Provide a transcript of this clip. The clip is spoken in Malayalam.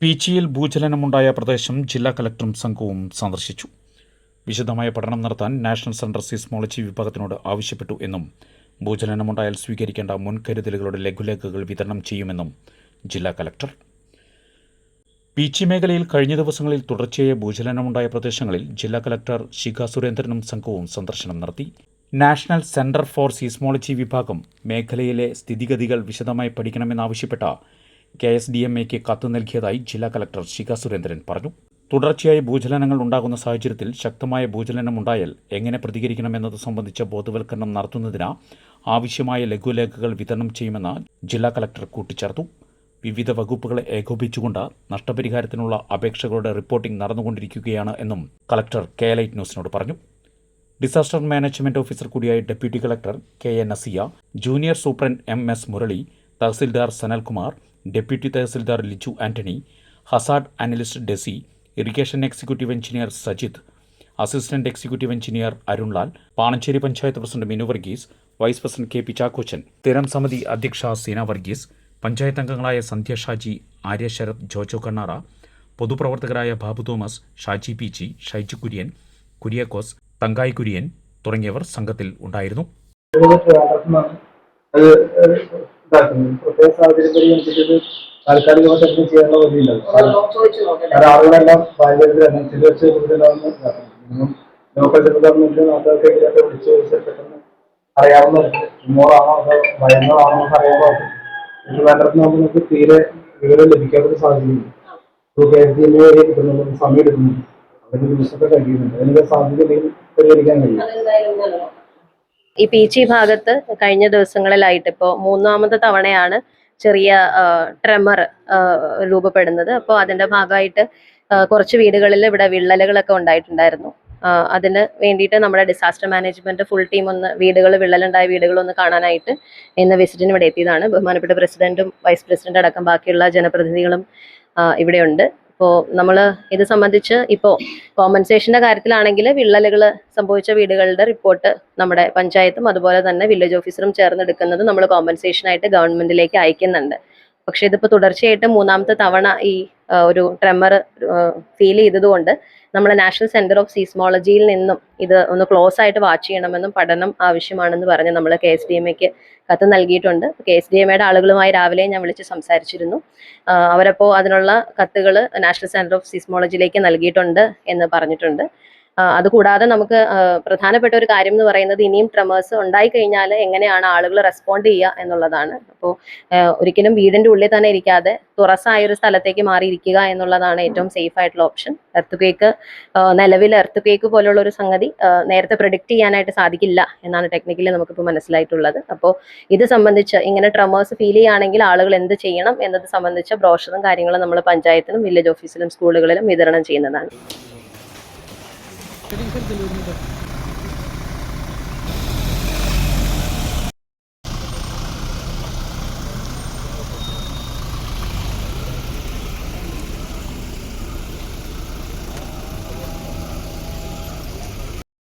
പീച്ചിയിൽ ഭൂചലനമുണ്ടായ പ്രദേശം ജില്ലാ കലക്ടറും സംഘവും സന്ദർശിച്ചു. വിശദമായ പഠനം നടത്താൻ നാഷണൽ സെന്റർ സീസ്മോളജി വിഭാഗത്തിനോട് ആവശ്യപ്പെട്ടു എന്നും ഭൂചലനമുണ്ടായാൽ സ്വീകരിക്കേണ്ട മുൻകരുതലുകളുടെ ലഘുലേഖകൾ വിതരണം ചെയ്യുമെന്നും ജില്ലാ കലക്ടർ. പീച്ചി മേഖലയിൽ കഴിഞ്ഞ ദിവസങ്ങളിൽ തുടർച്ചയായ ഭൂചലനമുണ്ടായ പ്രദേശങ്ങളിൽ ജില്ലാ കലക്ടർ ശിഖ സുരേന്ദ്രനും സംഘവും സന്ദർശനം നടത്തി. നാഷണൽ സെന്റർ ഫോർ സീസ്മോളജി വിഭാഗം മേഖലയിലെ സ്ഥിതിഗതികൾ വിശദമായി പഠിക്കണമെന്നാവശ്യപ്പെട്ട KSDMAക്ക് കത്ത് നൽകിയതായി ജില്ലാ കലക്ടർ ശിഖ സുരേന്ദ്രൻ പറഞ്ഞു. തുടർച്ചയായ ഭൂചലനങ്ങൾ ഉണ്ടാകുന്ന സാഹചര്യത്തിൽ ശക്തമായ ഭൂചലനമുണ്ടായാൽ എങ്ങനെ പ്രതികരിക്കണമെന്നത് സംബന്ധിച്ച ബോധവൽക്കരണം നടത്തുന്നതിന് ആവശ്യമായ ലഘുലേഖകൾ വിതരണം ചെയ്യുമെന്ന് ജില്ലാ കലക്ടർ കൂട്ടിച്ചേർത്തു. വിവിധ വകുപ്പുകളെ ഏകോപിച്ചുകൊണ്ട് നഷ്ടപരിഹാരത്തിനുള്ള അപേക്ഷകളുടെ റിപ്പോർട്ടിംഗ് നടന്നുകൊണ്ടിരിക്കുകയാണ് എന്നും കലക്ടർ KLite ന്യൂസിനോട് പറഞ്ഞു. ഡിസാസ്റ്റർ മാനേജ്മെന്റ് ഓഫീസർ കൂടിയായ deputy collector KA Nasiya, junior superintendent MS Murali, tahsildar Sanalkumar, deputy tahsildar Liju Antony, hazard analyst Dessy, irrigation executive engineer Sajith, assistant executive engineer Arunlal, Pananchery panchayat president Minu Varghese, vice president KP Chackochan, സ്ഥിരം സമിതി അധ്യക്ഷ സീന വർഗീസ്, പഞ്ചായത്ത് അംഗങ്ങളായ സന്ധ്യ ഷാജി, ആര്യ ശരത്, ജോജോ കണ്ണാറ, പൊതുപ്രവർത്തകരായ ബാബു തോമസ്, ഷാജി PC, ഷൈജു കുര്യൻ, കുര്യാക്കോസ്, തങ്കായി കുര്യൻ തുടങ്ങിയവർ സംഘത്തിൽ ഉണ്ടായിരുന്നു. പ്രത്യേക സാഹചര്യത്തിൽ താൽക്കാലികമായിട്ട് ചെയ്യാനുള്ള വഴിയില്ല. ആളുകളെല്ലാം ലോക്കൽ ഗവൺമെന്റ് നാട്ടുകാർക്കെതിരായിട്ട് വിളിച്ച് പെട്ടെന്ന് അറിയാവുന്ന ഇമോറാണോ അതോ ഭയങ്ങളാണോ അറിയാൻ വേണ്ടത് നമുക്ക് തീരെ വിവരം ലഭിക്കാത്ത സാഹചര്യം KSDMA കിട്ടുന്നുണ്ട്, സമയം എടുക്കുന്നുണ്ട്, അതിന് ദിവസത്തെ കഴിയുന്നുണ്ട്. അതിന്റെ സാധ്യത പരിഹരിക്കാൻ കഴിയും. ഈ പീച്ചി ഭാഗത്ത് കഴിഞ്ഞ ദിവസങ്ങളിലായിട്ട് ഇപ്പോൾ മൂന്നാമത്തെ തവണയാണ് ചെറിയ ട്രെമർ രൂപപ്പെടുന്നത്. അപ്പോൾ അതിന്റെ ഭാഗമായിട്ട് കുറച്ച് വീടുകളിൽ ഇവിടെ വിള്ളലുകളൊക്കെ ഉണ്ടായിട്ടുണ്ടായിരുന്നു. അതിന് വേണ്ടിയിട്ട് നമ്മുടെ ഡിസാസ്റ്റർ മാനേജ്മെന്റ് ഫുൾ ടീം വിള്ളലുണ്ടായ വീടുകളൊന്ന് കാണാനായിട്ട് ഇന്ന് വിസിറ്റിന് ഇവിടെ എത്തിയതാണ്. ബഹുമാനപ്പെട്ട പ്രസിഡന്റും വൈസ് പ്രസിഡന്റ് അടക്കം ബാക്കിയുള്ള ജനപ്രതിനിധികളും ഇവിടെയുണ്ട്. അപ്പോൾ നമ്മൾ ഇത് സംബന്ധിച്ച് ഇപ്പോൾ കോമ്പൻസേഷൻ്റെ കാര്യത്തിലാണെങ്കിൽ വിള്ളലുകൾ സംഭവിച്ച വീടുകളുടെ റിപ്പോർട്ട് നമ്മുടെ പഞ്ചായത്തും അതുപോലെ തന്നെ വില്ലേജ് ഓഫീസറും ചേർന്നെടുക്കുന്നത് നമ്മൾ കോമ്പൻസേഷനായിട്ട് ഗവൺമെന്റിലേക്ക് അയക്കുന്നുണ്ട്. പക്ഷേ ഇതിപ്പോൾ തുടർച്ചയായിട്ട് മൂന്നാമത്തെ തവണ ഈ ഒരു ട്രെമർ ഫീൽ ചെയ്തതുകൊണ്ട് നമ്മൾ നാഷണൽ സെന്റർ ഓഫ് സീസ്മോളജിയിൽ നിന്നും ഇത് ഒന്ന് ക്ലോസ് ആയിട്ട് വാച്ച് ചെയ്യണമെന്നും പഠനം ആവശ്യമാണെന്ന് പറഞ്ഞ് നമ്മൾ KSDMAക്ക് കത്ത് നൽകിയിട്ടുണ്ട്. KSDMAയുടെ ആളുകളുമായി രാവിലെ ഞാൻ വിളിച്ച് സംസാരിച്ചിരുന്നു. അവരപ്പോൾ അതിനുള്ള കത്തുകൾ നാഷണൽ സെന്റർ ഓഫ് സീസ്മോളജിയിലേക്ക് നൽകിയിട്ടുണ്ട് എന്ന് പറഞ്ഞിട്ടുണ്ട്. അതുകൂടാതെ നമുക്ക് പ്രധാനപ്പെട്ട ഒരു കാര്യം എന്ന് പറയുന്നത് ഇനിയും ട്രെമേഴ്സ് ഉണ്ടായി കഴിഞ്ഞാൽ എങ്ങനെയാണ് ആളുകൾ റെസ്പോണ്ട് ചെയ്യുക എന്നുള്ളതാണ്. അപ്പോൾ ഒരിക്കലും വീടിന്റെ ഉള്ളിൽ തന്നെ ഇരിക്കാതെ തുറസായ ഒരു സ്ഥലത്തേക്ക് മാറിയിരിക്കുക എന്നുള്ളതാണ് ഏറ്റവും സേഫ് ആയിട്ടുള്ള ഓപ്ഷൻ. നിലവിൽ എർത്ത് പോലുള്ള ഒരു സംഗതി നേരത്തെ പ്രെഡിക്റ്റ് ചെയ്യാനായിട്ട് സാധിക്കില്ല എന്നാണ് ടെക്നിക്കലി നമുക്കിപ്പോൾ മനസ്സിലായിട്ടുള്ളത്. അപ്പോൾ ഇത് സംബന്ധിച്ച് ഇങ്ങനെ ട്രെമേഴ്സ് ഫീൽ ചെയ്യുകയാണെങ്കിൽ ആളുകൾ എന്ത് ചെയ്യണം എന്നത് സംബന്ധിച്ച ബ്രോഷറും കാര്യങ്ങളും നമ്മൾ പഞ്ചായത്തിനും വില്ലേജ് ഓഫീസിലും സ്കൂളുകളിലും വിതരണം ചെയ്യുന്നതാണ്.